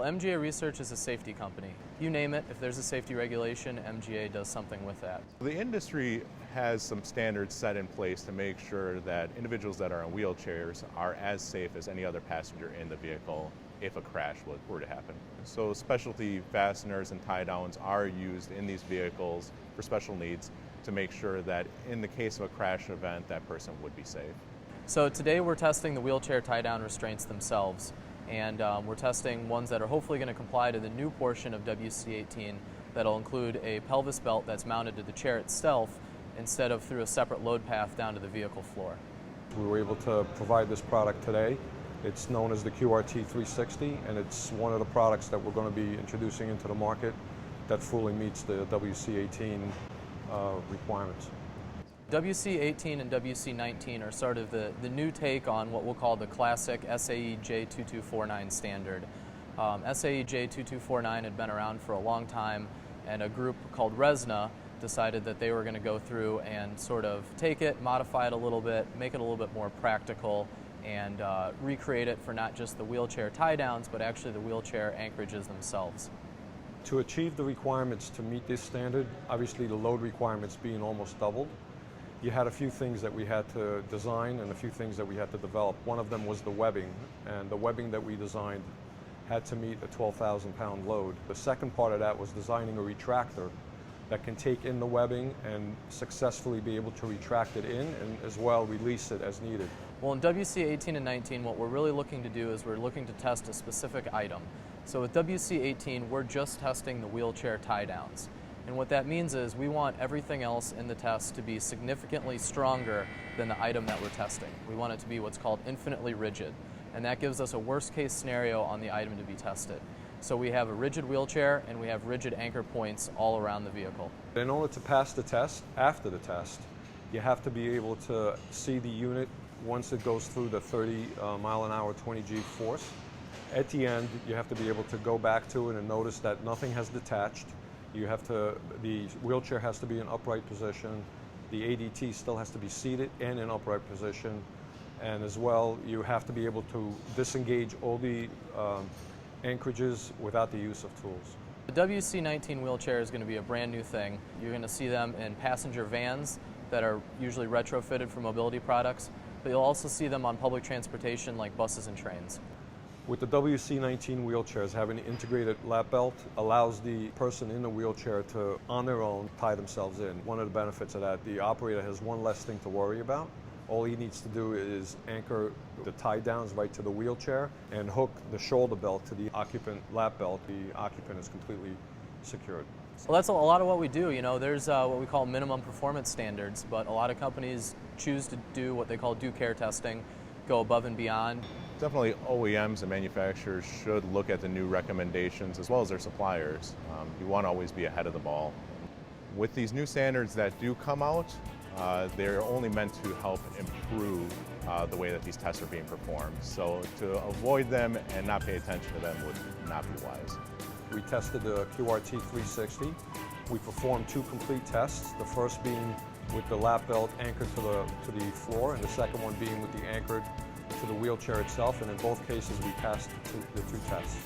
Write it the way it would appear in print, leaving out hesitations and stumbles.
Well, MGA Research is a safety company. You name it, if there's a safety regulation, MGA does something with that. The industry has some standards set in place to make sure that individuals that are in wheelchairs are as safe as any other passenger in the vehicle if a crash were to happen. So specialty fasteners and tie downs are used in these vehicles for special needs to make sure that in the case of a crash event, that person would be safe. So today we're testing the wheelchair tie down restraints themselves, and we're testing ones that are hopefully going to comply to the new portion of WC18 that'll include a pelvis belt that's mounted to the chair itself instead of through a separate load path down to the vehicle floor. We were able to provide this product today. It's known as the QRT 360, and it's one of the products that we're going to be introducing into the market that fully meets the WC18 requirements. WC18 and WC19 are sort of the new take on what we'll call the classic SAE J2249 standard. SAE J2249 had been around for a long time, and a group called RESNA decided that they were going to go through and sort of take it, modify it a little bit, make it a little bit more practical, and recreate it for not just the wheelchair tie downs, but actually the wheelchair anchorages themselves. To achieve the requirements to meet this standard, obviously the load requirements being almost doubled, you had a few things that we had to design and a few things that we had to develop. One of them was the webbing, and the webbing that we designed had to meet a 12,000 pound load. The second part of that was designing a retractor that can take in the webbing and successfully be able to retract it in and as well release it as needed. Well, in WC18 and 19, what we're really looking to do is we're looking to test a specific item. So with WC18, we're just testing the wheelchair tie downs. And what that means is we want everything else in the test to be significantly stronger than the item that we're testing. We want it to be what's called infinitely rigid. And that gives us a worst case scenario on the item to be tested. So we have a rigid wheelchair and we have rigid anchor points all around the vehicle. In order to pass the test, after the test, you have to be able to see the unit once it goes through the 30 mile an hour 20 G force. At the end, you have to be able to go back to it and notice that nothing has detached. The wheelchair has to be in upright position. The ADT still has to be seated and in upright position. And as well, you have to be able to disengage all the anchorages without the use of tools. The WC19 wheelchair is going to be a brand new thing. You're going to see them in passenger vans that are usually retrofitted for mobility products, but you'll also see them on public transportation like buses and trains. With the WC19 wheelchairs, having an integrated lap belt allows the person in the wheelchair to, on their own, tie themselves in. One of the benefits of that, the operator has one less thing to worry about. All he needs to do is anchor the tie downs right to the wheelchair and hook the shoulder belt to the occupant lap belt. The occupant is completely secured. Well, that's a lot of what we do. You know, there's what we call minimum performance standards, but a lot of companies choose to do what they call due care testing, go above and beyond. Definitely OEMs and manufacturers should look at the new recommendations as well as their suppliers. You want to always be ahead of the ball. With these new standards that do come out, they're only meant to help improve the way that these tests are being performed. So to avoid them and not pay attention to them would not be wise. We tested the QRT 360. We performed 2 complete tests, the first being with the lap belt anchored to the floor, and the second one being with the anchored to the wheelchair itself, and in both cases we passed the two tests.